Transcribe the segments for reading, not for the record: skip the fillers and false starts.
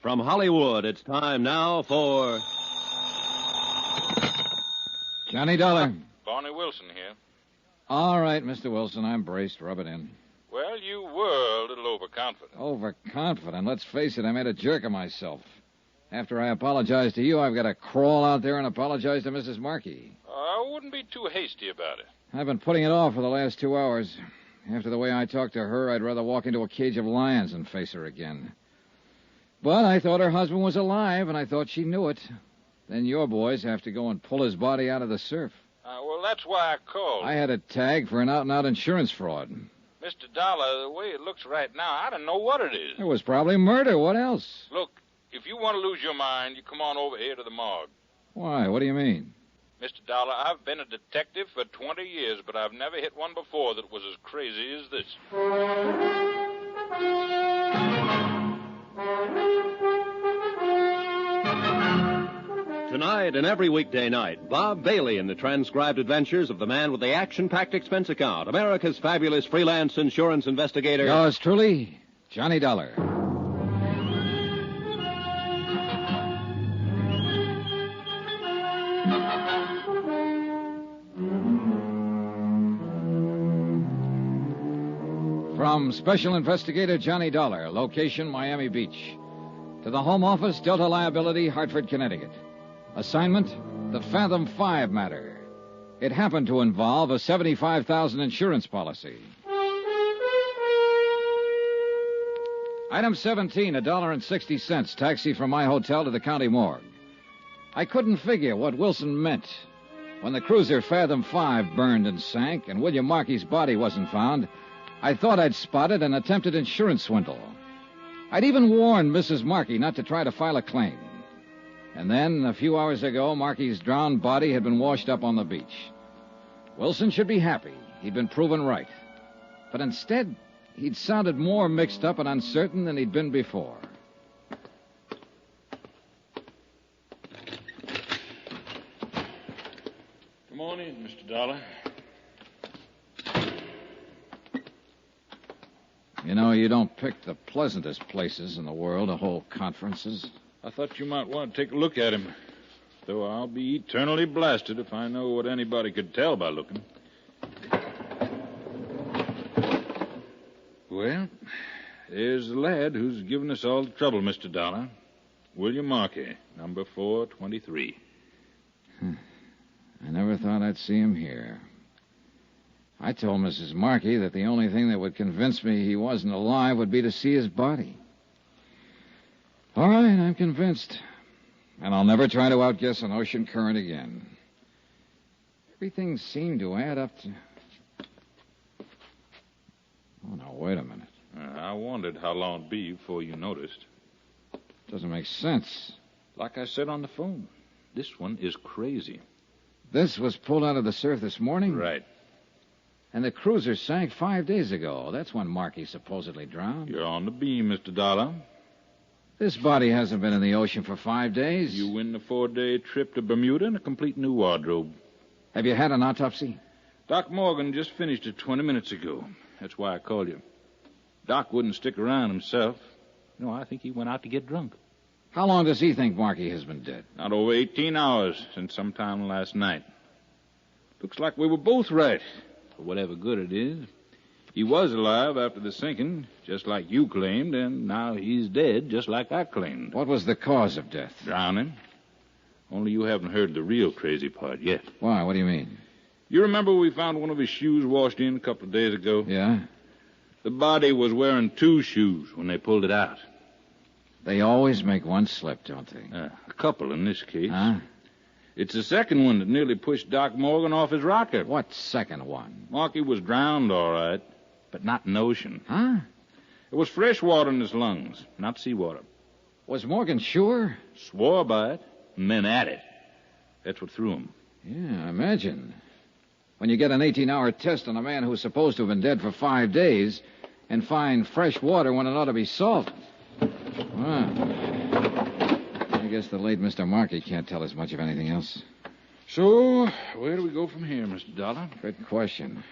From Hollywood, it's time now for... Johnny Dollar. Barney Wilson here. All right, Mr. Wilson, I'm braced. Rub it in. Well, you were a little overconfident. Overconfident? Let's face it, I made a jerk of myself. After I apologize to you, I've got to crawl out there and apologize to Mrs. Markey. I wouldn't be too hasty about it. I've been putting it off for the last 2 hours. After the way I talked to her, I'd rather walk into a cage of lions than face her again. But I thought her husband was alive, and I thought she knew it. Then your boys have to go and pull his body out of the surf. Well, that's why I called. I had a tag for an out-and-out insurance fraud. Mr. Dollar, the way it looks right now, I don't know what it is. It was probably murder. What else? Look, if you want to lose your mind, you come on over here to the morgue. Why? What do you mean? Mr. Dollar, I've been a detective for 20 years, but I've never hit one before that was as crazy as this. Tonight and every weekday night, Bob Bailey in the transcribed adventures of the man with the action-packed expense account, America's fabulous freelance insurance investigator. Yours truly, Johnny Dollar. From Special Investigator Johnny Dollar, location Miami Beach. To the Home Office, Delta Liability, Hartford, Connecticut. Assignment, the Fathom-Five matter. It happened to involve a $75,000 insurance policy. Item 17, $1.60, taxi from my hotel to the county morgue. I couldn't figure what Wilson meant. When the cruiser Fathom-Five burned and sank and William Markey's body wasn't found, I thought I'd spotted an attempted insurance swindle. I'd even warned Mrs. Markey not to try to file a claim. And then, a few hours ago, Markey's drowned body had been washed up on the beach. Wilson should be happy. He'd been proven right. But instead, he'd sounded more mixed up and uncertain than he'd been before. Good morning, Mr. Dollar. You know, you don't pick the pleasantest places in the world to hold conferences. I thought you might want to take a look at him. Though I'll be eternally blasted if I know what anybody could tell by looking. Well, there's the lad who's given us all the trouble, Mr. Dollar. William Markey, number 423. I never thought I'd see him here. I told Mrs. Markey that the only thing that would convince me he wasn't alive would be to see his body. All right, I'm convinced. And I'll never try to outguess an ocean current again. Everything seemed to add up to... Oh, now, wait a minute. I wondered how long it'd be before you noticed. Doesn't make sense. Like I said on the phone, this one is crazy. This was pulled out of the surf this morning? Right. And the cruiser sank 5 days ago. That's when Markey supposedly drowned. You're on the beam, Mr. Dollar. This body hasn't been in the ocean for 5 days. You win the 4-day trip to Bermuda and a complete new wardrobe. Have you had an autopsy? Doc Morgan just finished it 20 minutes ago. That's why I called you. Doc wouldn't stick around himself. No, I think he went out to get drunk. How long does he think Markey has been dead? Not over 18 hours, since sometime last night. Looks like we were both right, for whatever good it is. He was alive after the sinking, just like you claimed, and now he's dead, just like I claimed. What was the cause of death? Drowning. Only you haven't heard the real crazy part yet. Why? What do you mean? You remember we found one of his shoes washed in a couple of days ago? Yeah? The body was wearing 2 shoes when they pulled it out. They always make one slip, don't they? A couple in this case. Huh? It's the second one that nearly pushed Doc Morgan off his rocker. What second one? Markey was drowned, all right, but not in the ocean. Huh? It was fresh water in his lungs, not seawater. Was Morgan sure? Swore by it, and then at it. That's what threw him. Yeah, I imagine. When you get an 18-hour test on a man who's supposed to have been dead for 5 days and find fresh water when it ought to be salt. Well, I guess the late Mr. Markey can't tell us much of anything else. So, where do we go from here, Mr. Dollar? Good question.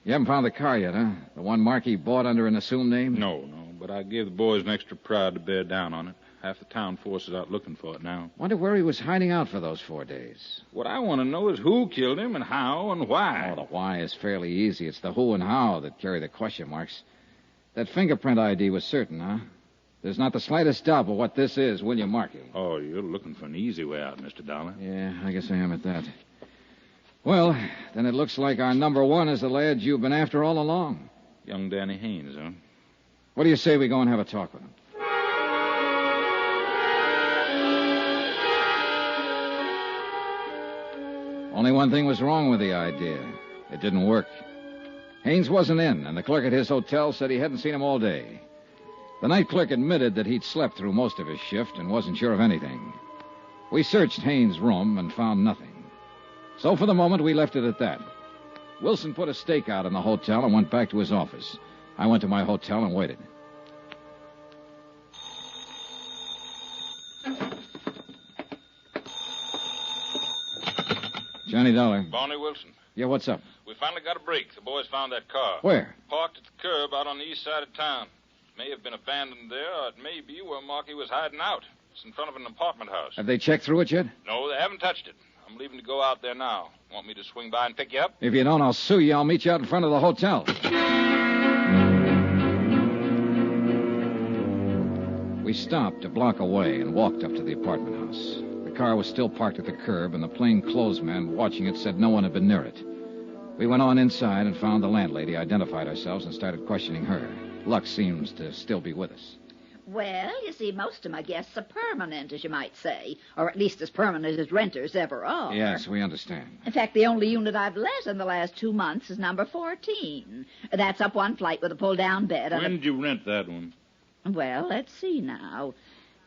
You haven't found the car yet, huh? The one Markey bought under an assumed name? No, but I gave the boys an extra prod to bear down on it. Half the town force is out looking for it now. Wonder where he was hiding out for those 4 days. What I want to know is who killed him and how and why. Oh, the why is fairly easy. It's the who and how that carry the question marks. That fingerprint ID was certain, huh? There's not the slightest doubt but what this is William Markey. Oh, you're looking for an easy way out, Mr. Dollar. Yeah, I guess I am at that. Well, then it looks like our number one is the lad you've been after all along. Young Danny Haynes, huh? What do you say we go and have a talk with him? Only one thing was wrong with the idea. It didn't work. Haynes wasn't in, and the clerk at his hotel said he hadn't seen him all day. The night clerk admitted that he'd slept through most of his shift and wasn't sure of anything. We searched Haynes' room and found nothing. So for the moment, we left it at that. Wilson put a stake out in the hotel and went back to his office. I went to my hotel and waited. Johnny Dollar. Barney Wilson. Yeah, what's up? We finally got a break. The boys found that car. Where? Parked at the curb out on the east side of town. May have been abandoned there, or it may be where Markey was hiding out. It's in front of an apartment house. Have they checked through it yet? No, they haven't touched it. I'm leaving to go out there now. Want me to swing by and pick you up? If you don't, I'll sue you. I'll meet you out in front of the hotel. We stopped a block away and walked up to the apartment house. The car was still parked at the curb, and the plainclothes man watching it said no one had been near it. We went on inside and found the landlady, identified ourselves, and started questioning her. Luck seems to still be with us. Well, you see, most of my guests are permanent, as you might say, or at least as permanent as renters ever are. Yes, we understand. In fact, the only unit I've let in the last 2 months is number 14. That's up one flight with a pull-down bed. When did you rent that one? Well, let's see now.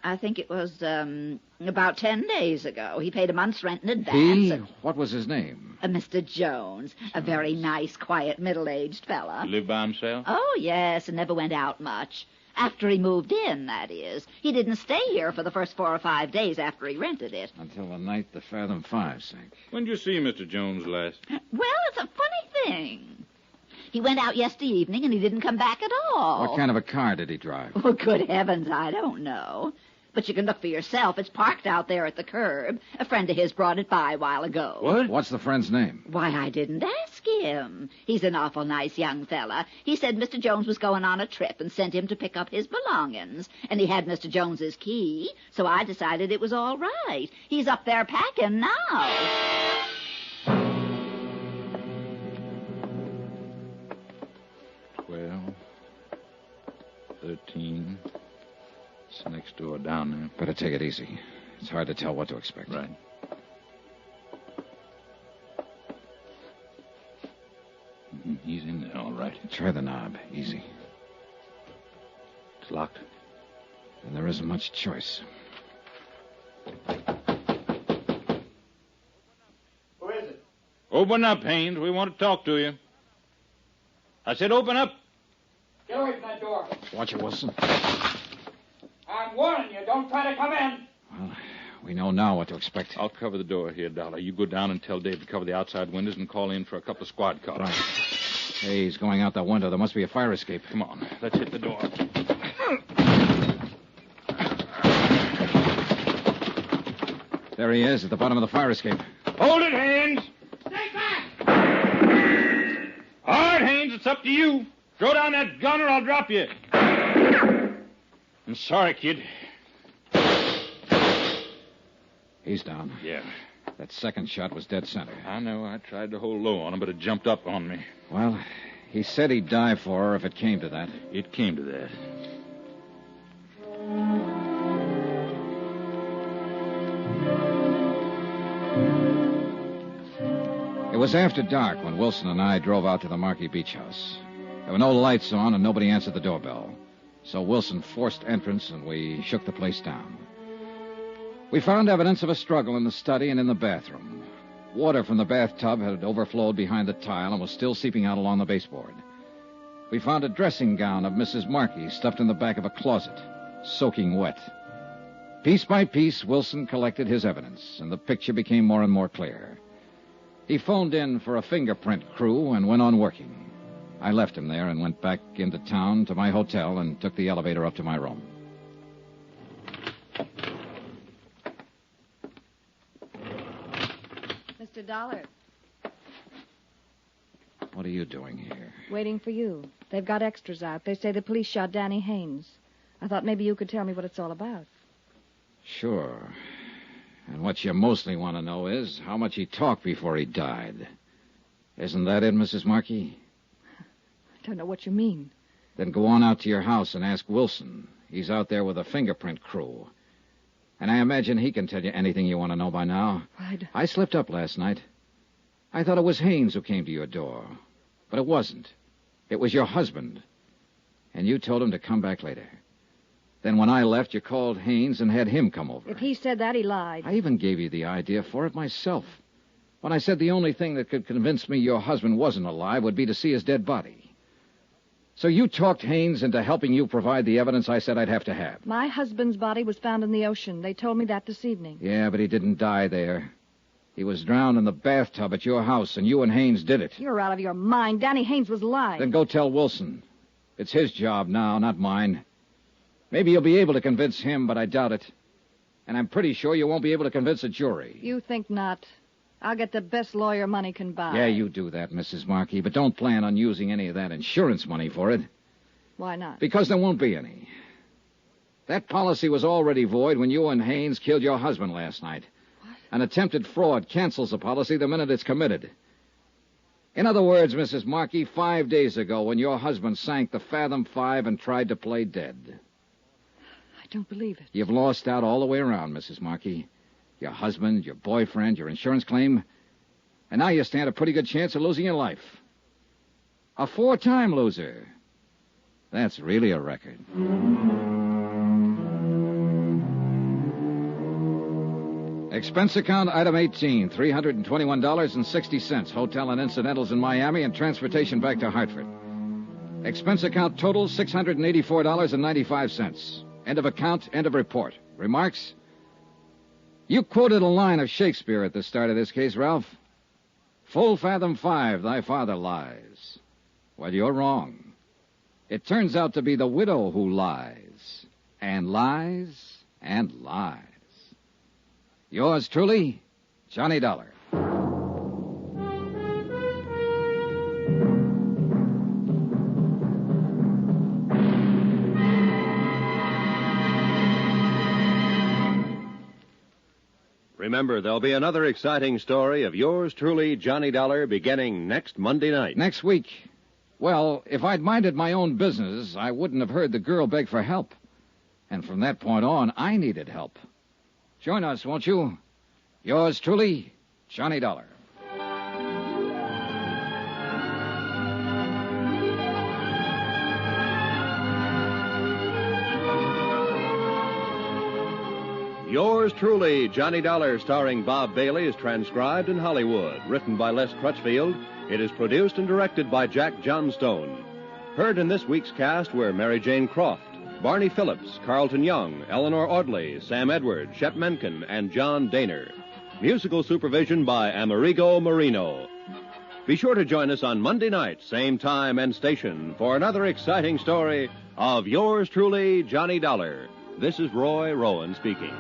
I think it was about 10 days ago. He paid a month's rent in advance. What was his name? Mr. Jones. A very nice, quiet, middle-aged fella. He lived by himself? Oh, yes, and never went out much. After he moved in, that is. He didn't stay here for the first 4 or 5 days after he rented it. Until the night the Fathom-Five sank. When did you see Mr. Jones last? Well, it's a funny thing. He went out yesterday evening, and he didn't come back at all. What kind of a car did he drive? Well, good heavens, I don't know. But you can look for yourself. It's parked out there at the curb. A friend of his brought it by a while ago. What? What's the friend's name? Why, I didn't ask him. He's an awful nice young fella. He said Mr. Jones was going on a trip and sent him to pick up his belongings. And he had Mr. Jones's key, so I decided it was all right. He's up there packing now. 12, 13... It's next door down there. Better take it easy. It's hard to tell what to expect. Right. He's in there, all right. Try the knob. Easy. It's locked. And there isn't much choice. Who is it? Open up, Haynes. We want to talk to you. I said open up. Get away from that door. Watch it, Wilson. I'm warning you. Don't try to come in. Well, we know now what to expect. I'll cover the door here, Dollar. You go down and tell Dave to cover the outside windows and call in for a couple of squad cars. Right. Hey, he's going out that window. There must be a fire escape. Come on. Let's hit the door. There he is, at the bottom of the fire escape. Hold it, Haynes. Stay back! All right, Haynes, it's up to you. Throw down that gun or I'll drop you. I'm sorry, kid. He's down. Yeah. That second shot was dead center. I know. I tried to hold low on him, but it jumped up on me. Well, he said he'd die for her if it came to that. It came to that. It was after dark when Wilson and I drove out to the Markey Beach House. There were no lights on and nobody answered the doorbell. So Wilson forced entrance and we shook the place down. We found evidence of a struggle in the study and in the bathroom. Water from the bathtub had overflowed behind the tile and was still seeping out along the baseboard. We found a dressing gown of Mrs. Markey stuffed in the back of a closet, soaking wet. Piece by piece, Wilson collected his evidence, and the picture became more and more clear. He phoned in for a fingerprint crew and went on working. I left him there and went back into town to my hotel and took the elevator up to my room. Mr. Dollar. What are you doing here? Waiting for you. They've got extras out. They say the police shot Danny Haynes. I thought maybe you could tell me what it's all about. Sure. And what you mostly want to know is how much he talked before he died. Isn't that it, Mrs. Markey? I don't know what you mean. Then go on out to your house and ask Wilson. He's out there with a fingerprint crew. And I imagine he can tell you anything you want to know by now. I slipped up last night. I thought it was Haynes who came to your door. But it wasn't. It was your husband. And you told him to come back later. Then when I left, you called Haynes and had him come over. If he said that, he lied. I even gave you the idea for it myself. When I said the only thing that could convince me your husband wasn't alive would be to see his dead body. So you talked Haynes into helping you provide the evidence I said I'd have to have. My husband's body was found in the ocean. They told me that this evening. Yeah, but he didn't die there. He was drowned in the bathtub at your house, and you and Haynes did it. You're out of your mind. Danny Haynes was alive. Then go tell Wilson. It's his job now, not mine. Maybe you'll be able to convince him, but I doubt it. And I'm pretty sure you won't be able to convince a jury. You think not. I'll get the best lawyer money can buy. Yeah, you do that, Mrs. Markey, but don't plan on using any of that insurance money for it. Why not? Because there won't be any. That policy was already void when you and Haynes killed your husband last night. What? An attempted fraud cancels a policy the minute it's committed. In other words, Mrs. Markey, 5 days ago when your husband sank the Fathom-Five and tried to play dead. I don't believe it. You've lost out all the way around, Mrs. Markey. Your husband, your boyfriend, your insurance claim. And now you stand a pretty good chance of losing your life. A 4-time loser. That's really a record. Expense account item 18, $321.60. Hotel and incidentals in Miami and transportation back to Hartford. Expense account total, $684.95. End of account, end of report. Remarks? You quoted a line of Shakespeare at the start of this case, Ralph. Full Fathom-Five, thy father lies. Well, you're wrong. It turns out to be the widow who lies, and lies, and lies. Yours truly, Johnny Dollar. Remember, there'll be another exciting story of yours truly, Johnny Dollar, beginning next Monday night. Next week. Well, if I'd minded my own business, I wouldn't have heard the girl beg for help. And from that point on, I needed help. Join us, won't you? Yours truly, Johnny Dollar. Yours truly, Johnny Dollar, starring Bob Bailey, is transcribed in Hollywood. Written by Les Crutchfield, it is produced and directed by Jack Johnstone. Heard in this week's cast were Mary Jane Croft, Barney Phillips, Carlton Young, Eleanor Audley, Sam Edwards, Shep Menken, and John Daner. Musical supervision by Amerigo Marino. Be sure to join us on Monday night, same time and station, for another exciting story of yours truly, Johnny Dollar. This is Roy Rowan speaking.